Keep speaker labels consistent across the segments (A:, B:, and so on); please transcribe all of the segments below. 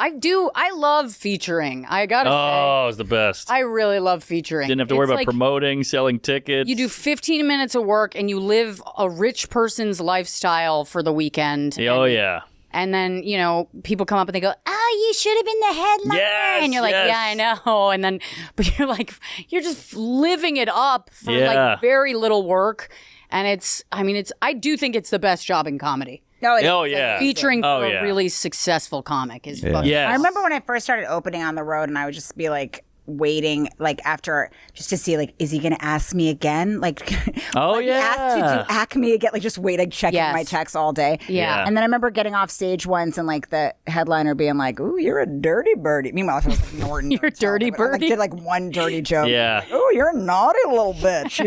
A: I love featuring. I gotta say.
B: Oh, it's the best.
A: I really love featuring.
B: Didn't have to worry about promoting, selling tickets.
A: You do 15 minutes of work and you live a rich person's lifestyle for the weekend.
B: Oh, yeah.
A: And then, people come up and they go, oh, you should have been the headliner.
B: Yes,
A: and you're like, yeah, I know. And then, but you're just living it up for like very little work. And I do think it's the best job in comedy.
C: No,
A: Like featuring for a really successful comic is fucking.
B: Yes.
C: I remember when I first started opening on the road and I would just be like, waiting after just to see is he gonna ask me again he asked to do Acme again, just wait, checking my texts all day. And then I remember getting off stage once and the headliner being like, ooh, you're a dirty birdie. Meanwhile if it was Norton,
A: you're a dirty birdie.
C: Did one dirty joke.
A: Oh,
C: you're a naughty little bitch,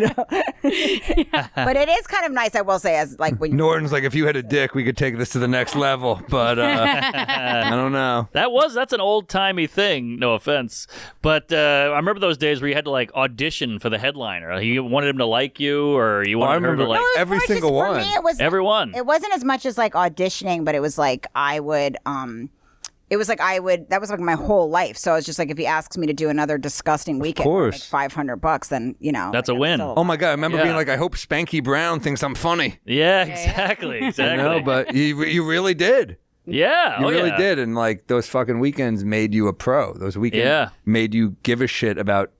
C: But it is kind of nice, I will say, as when
D: Norton's if you had a dick we could take this to the next level, but I don't know.
B: That's an old-timey thing, no offense, but I remember those days where you had to audition for the headliner. You wanted him to like you, or you wanted her to like
D: every single one.
C: For me, it was
B: everyone.
C: It wasn't as much as auditioning, but it was I would. It was I would. That was my whole life. So it's just if he asks me to do another disgusting weekend, for $500, then
B: that's a win.
D: Oh my god! I remember being I hope Spanky Brown thinks I'm funny.
B: Yeah, exactly.
D: But you really did.
B: Yeah,
D: you really did, and those fucking weekends made you a pro. Those weekends made you give a shit about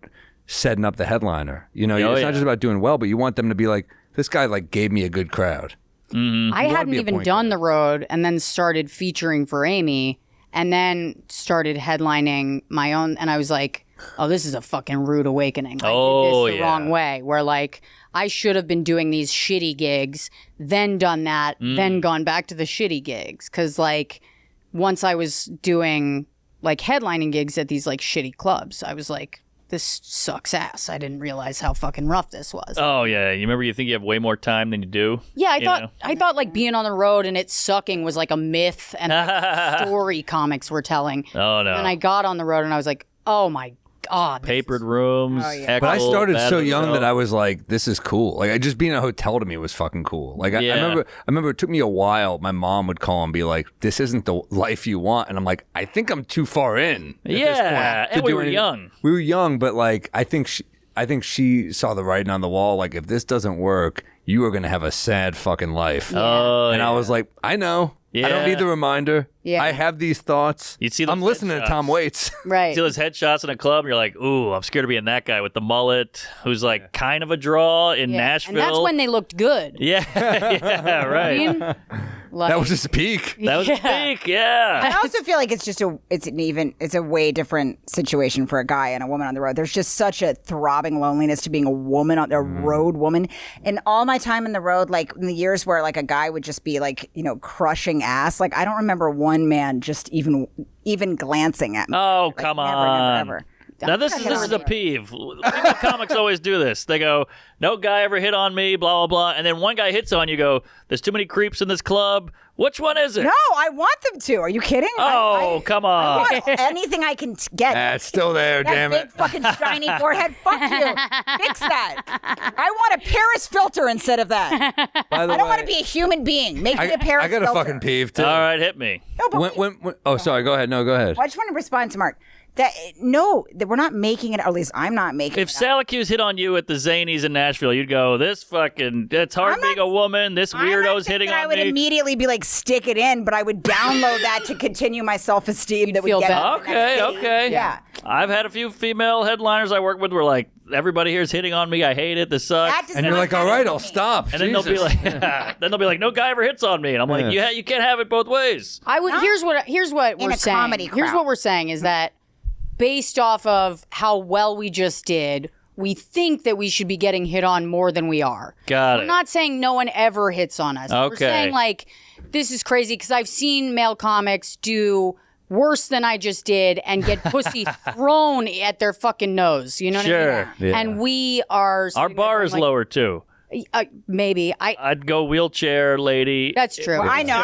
D: setting up the headliner. It's not just about doing well, but you want them to be this guy gave me a good crowd.
B: Mm-hmm.
A: I hadn't even done the road, and then started featuring for Amy, and then started headlining my own, and I was like, oh, this is a fucking rude awakening. I did this the wrong way, where I should have been doing these shitty gigs, then done that, then gone back to the shitty gigs. Because, once I was doing, headlining gigs at these, shitty clubs, I was like, this sucks ass. I didn't realize how fucking rough this was.
B: Oh, yeah. You remember you think you have way more time than you do?
A: Yeah, I thought, being on the road and it sucking was, a myth and a story comics were telling.
B: Oh, no.
A: And I got on the road and I was like, oh, my God.
B: Papered rooms.
D: But I started so young that I was like, this is cool. Just being in a hotel to me was fucking cool. I remember it took me a while. My mom would call and be like, this isn't the life you want. And I'm like, I think I'm too far in at this point
B: and we were young.
D: We were young, but I think she saw the writing on the wall. If this doesn't work, you are going to have a sad fucking life.
B: Oh,
D: I was like, I know.
B: Yeah.
D: I don't need the reminder.
A: Yeah.
D: I have these thoughts.
B: You'd see
D: I'm listening to Tom Waits.
A: Right.
B: See those headshots in a club, and you're like, ooh, I'm scared of being that guy with the mullet who's kind of a draw in Nashville.
A: And that's when they looked good.
B: Yeah, yeah, right.
A: I mean,
D: that was his peak.
B: That was his peak, yeah.
C: I also feel it's a way different situation for a guy and a woman on the road. There's just such a throbbing loneliness to being a woman, a road woman. And all my time in the road, in the years where a guy would just be crushing ass, I don't remember one man just even glancing at me.
B: Oh, come on.
C: Never.
B: Now this is a peeve. People comics always do this. They go, no guy ever hit on me, blah, blah, blah. And then one guy hits on you, go, there's too many creeps in this club. Which one is it?
C: No, I want them to. Are you kidding?
B: Oh, come on.
C: I want anything I can get.
D: It's still there, damn it.
C: Big fucking shiny forehead. Fuck you. Fix that. I want a Paris filter instead of that.
D: By the
C: I don't
D: way,
C: want to be a human being. Make me a Paris filter.
D: I got a fucking peeve, too.
B: All right, hit me.
C: No, but
D: oh, sorry. Go ahead. No, go ahead.
C: I just want to respond to Mark. That we're not making it, or at least I'm not making
B: If
C: it.
B: Salacuse hit on you at the Zanies in Nashville, you'd go, it's hard being a woman. This weirdo's hitting on me.
C: I would immediately be like, stick it in, but I would download that to continue my self-esteem. That would get
B: Okay.
C: Yeah.
B: I've had a few female headliners I work with were like, everybody here's hitting on me. I hate it. This sucks.
D: And you're like, all right, I'll stop.
B: And then they'll be like, no guy ever hits on me. And I'm like, you can't have it both ways.
A: Here's what we're saying.
C: Comedy crowd.
A: Here's what we're saying is that based off of how well we just did, we think that we should be getting hit on more than we are.
B: Got it.
A: We're not saying no one ever hits on us.
B: Okay.
A: We're saying this is crazy because I've seen male comics do worse than I just did and get pussy thrown at their fucking nose. You know what I mean?
B: Sure.
D: Yeah.
A: And we are...
B: Our bar is lower too.
A: Maybe.
B: I'd go wheelchair lady.
A: That's true.
C: Well, I know.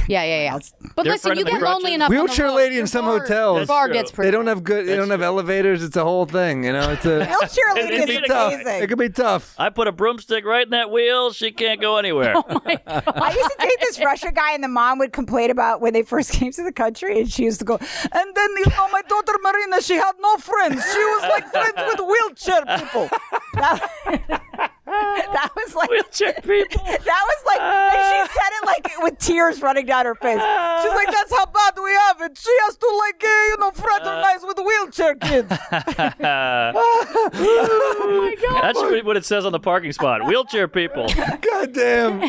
A: Yeah. But
B: Their
A: listen,
B: friend
A: you
B: in the
A: get lonely
B: crutches.
A: enough. on the
D: Wheelchair
A: road.
D: lady
A: Your
D: in some
A: bar-
D: hotels.
A: your bar
B: That's
A: gets
B: true.
A: pretty.
D: They don't have good. They don't have elevators. It's a whole thing. You know, it's a.
C: Wheelchair lady
B: It'd
C: is
B: be
D: tough.
C: amazing.
D: It could be tough.
B: I put a broomstick right in that wheel. She can't go anywhere.
C: I used to date this Russian guy, and the mom would complain about when they first came to the country, and she used to go, and then, my daughter Marina, she had no friends. She was like friends with wheelchair people. That was like,
B: Wheelchair people.
C: that was like, and she said it like with tears running down her face. She's like, that's how bad we have it. She has to fraternize with wheelchair kids.
A: Oh my god.
B: That's what it says on the parking spot. Wheelchair people.
D: God damn.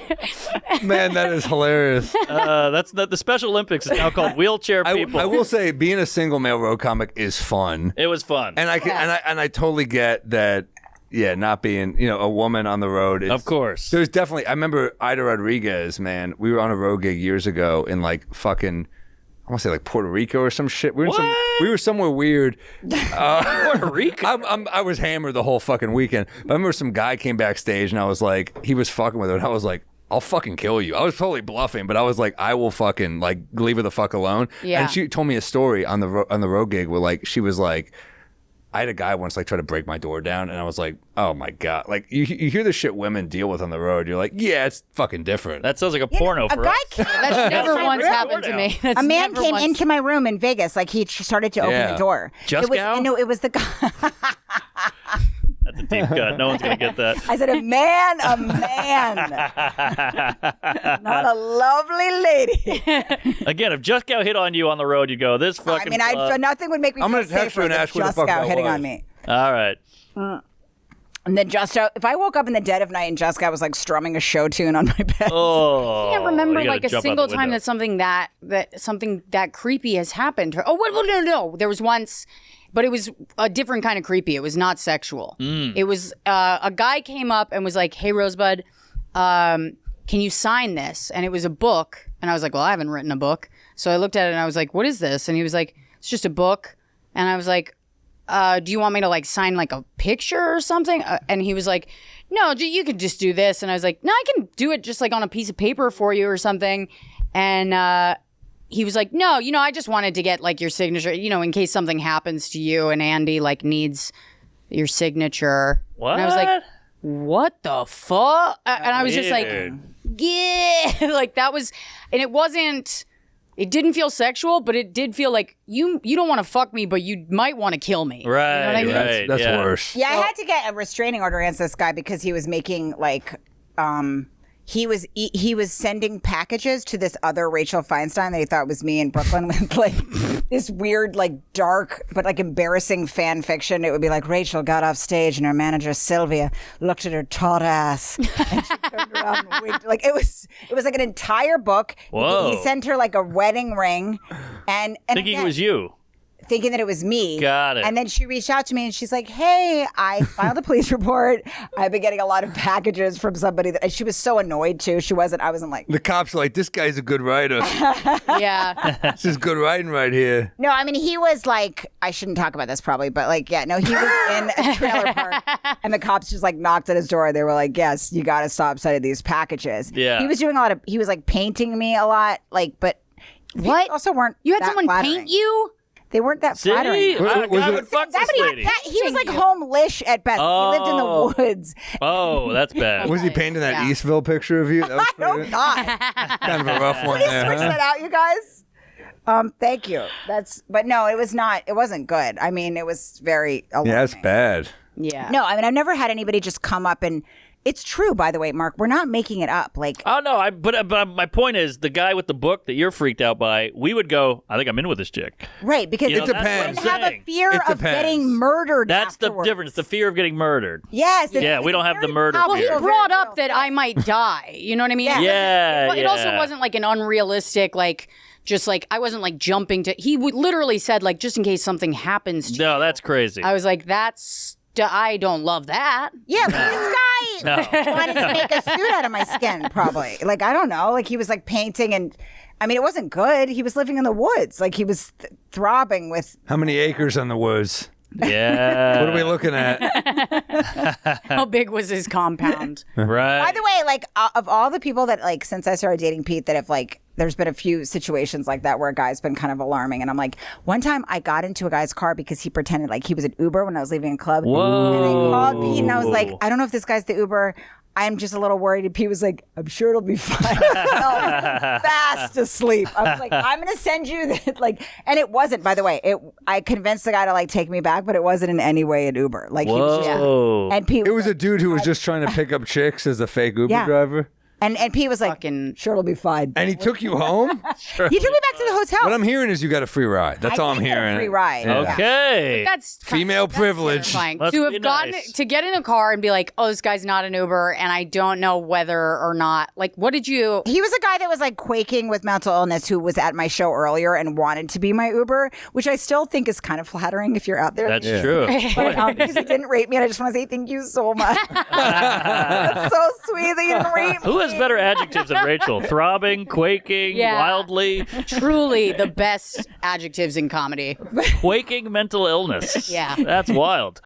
D: Man, that is hilarious.
B: That's the Special Olympics is now called wheelchair people.
D: I will say, being a single male road comic is fun,
B: It was fun.
D: and I totally get that. Yeah, not being a woman on the road.
B: Of course.
D: There's definitely. I remember Ida Rodriguez. Man, we were on a road gig years ago in like fucking. I want to say like Puerto Rico or some shit. We were somewhere weird.
B: Puerto Rico.
D: I was hammered the whole fucking weekend. But I remember some guy came backstage and I was like, he was fucking with her. And I was like, I'll fucking kill you. I was totally bluffing, but I was like, I will fucking like leave her the fuck alone.
A: Yeah.
D: And she told me a story on the road gig where like she was like, I had a guy once like try to break my door down, and I was like, oh my god, like you hear the shit women deal with on the road. You're like, yeah, it's fucking different.
B: That sounds like a porno
C: A
B: for
C: guy
B: us.
C: came,
A: That's never
B: That's
A: once
B: real
A: happened to
B: now.
A: me. That's
C: a man
A: never
C: came
A: once-
C: into my room in Vegas, like he started to open
D: Yeah.
C: the door.
B: Juskow?
C: No, it was the guy.
B: That's a deep cut. No one's gonna get that.
C: I said, a man, not a lovely lady.
B: Again, if Juskow hit on you on the road, you'd go, "This fucking."
C: I mean, nothing would make me
D: I'm
C: feel
D: gonna text
C: safer
D: her and
C: than
D: ask what the fuck
C: Juskow
D: that
C: hitting
D: was.
C: on me.
B: All right.
C: And then if I woke up in the dead of night and Juskow was like strumming a show tune on my bed.
B: Oh.
A: I can't remember
B: you gotta
A: like a
B: jump out
A: single
B: the
A: time
B: window.
A: that something that creepy has happened. No. There was once, but it was a different kind of creepy. It was not sexual. It was a guy came up and was like, "Hey, Rosebud, can you sign this?" And it was a book. And I was like, "Well, I haven't written a book." So I looked at it and I was like, "What is this?" And he was like, "It's just a book." And I was like, do you want me to like sign like a picture or something? And he was like, "No, you could just do this." And I was like, "No, I can do it just like on a piece of paper for you or something." And he was like, "No, I just wanted to get like your signature, in case something happens to you and Andy like needs your signature."
B: What?
A: And I was like, "What the fuck?" And I was just like,
B: Weird.
A: "Yeah." Like that was, and it didn't feel sexual, but it did feel like you don't want to fuck me, but you might want to kill me.
B: Right.
A: You know what I mean?
B: Right.
D: That's
B: yeah.
D: worse.
C: Yeah, I had to get a restraining order against this guy because he was making like he was sending packages to this other Rachel Feinstein that he thought was me in Brooklyn with like this weird, like dark but like embarrassing fan fiction. It would be like Rachel got off stage and her manager Sylvia looked at her taut ass and she turned around and winked. Like it was like an entire book.
B: Whoa.
C: He sent her like a wedding ring and
B: Thinking
C: again,
B: it was you.
C: thinking that it was me.
B: Got it.
C: And then she reached out to me and she's like, "Hey, I filed a police report. I've been getting a lot of packages from somebody and she was so annoyed too. I wasn't like,
D: The cops are like, this guy's a good writer.
A: Yeah.
D: This is good writing right here.
C: no, I mean, he was like, I shouldn't talk about this probably, but like, yeah, no, he was in a trailer park and the cops just like knocked at his door. They were like, "Yes, you got to stop sending these packages."
B: Yeah.
C: He was doing he was like painting me a lot, like, but
A: What?
C: they also weren't
A: You had
C: that
A: someone
C: flattering.
A: paint you?
C: They weren't that
B: See?
C: flattering.
B: I
D: Was it-
B: would fuck this lady.
C: He was like homelish at best. He lived in the woods.
B: Oh, that's bad.
D: Was he painting that
A: Yeah.
D: Eastville picture of you? That was
C: I hope not.
D: kind of a rough one
C: Please
D: there,
C: switch
D: huh?
C: that out, you guys. Thank you. But no, it was not. It wasn't good. I mean, it was very alarming.
D: Yeah, that's bad.
A: Yeah.
C: No, I mean, I've never had anybody just come up and. It's true, by the way, Mark. We're not making it up. Like,
B: Oh no! But my point is, the guy with the book that you're freaked out by, we would go. I think I'm in with this chick.
C: right? Because
B: You know,
C: you
B: that's what I'm
C: wouldn't have a
B: saying.
C: fear
D: It
C: of
D: depends.
C: getting murdered.
B: That's
C: afterwards.
B: the difference. The fear of getting murdered.
C: Yes.
B: Yeah, we don't have the murder
A: Well, he
B: fear.
A: brought up that I might die. You know what I mean?
B: Yeah,
A: It also
B: yeah.
A: wasn't like an unrealistic, like, just like, I wasn't like jumping to. He literally said, like, just in case something happens to
B: No, that's crazy.
A: I was like, I don't love that.
C: Yeah, but this guy wanted to make a suit out of my skin, probably. Like, I don't know. Like, he was like painting and. I mean, it wasn't good. He was living in the woods. Like, he was throbbing with.
D: How many acres on the woods?
B: Yeah.
D: What are we looking at?
A: How big was his compound?
B: Right.
C: By the way, like of all the people that like since I started dating Pete that have like there's been a few situations like that where a guy's been kind of alarming. And I'm like, one time I got into a guy's car because he pretended like he was an Uber when I was leaving a club.
B: Whoa.
C: And I called Pete and I was like, I don't know if this guy's the Uber. I'm just a little worried. And Pete was like, I'm sure it'll be fine. I fell fast asleep. I was like, I'm going to send you that. Like, and it wasn't, by the way, I convinced the guy to like take me back, but it wasn't in any way an Uber. Like, he was just, and Pete
D: it was a dude who was just trying to pick up chicks as a fake Uber driver.
C: And Pete was like, sure, it'll be fine.
D: And he took you home?
C: Sure. He took me back to the hotel.
D: What I'm hearing is you got a free ride. That's all I'm hearing.
C: Free ride.
D: Yeah.
B: Okay.
A: That's
D: female privilege.
A: To get in a car and be like, oh, this guy's not an Uber, and I don't know whether or not. Like, what did you?
C: He was a guy that was like quaking with mental illness who was at my show earlier and wanted to be my Uber, which I still think is kind of flattering if you're out there.
B: That's true.
C: But, because he didn't rate me, and I just want to say thank you so much. That's so sweet that you didn't rate me.
B: Who has better adjectives than Rachel? Throbbing, quaking, wildly.
A: Truly the best adjectives in comedy.
B: Quaking mental illness.
A: Yeah.
B: That's wild.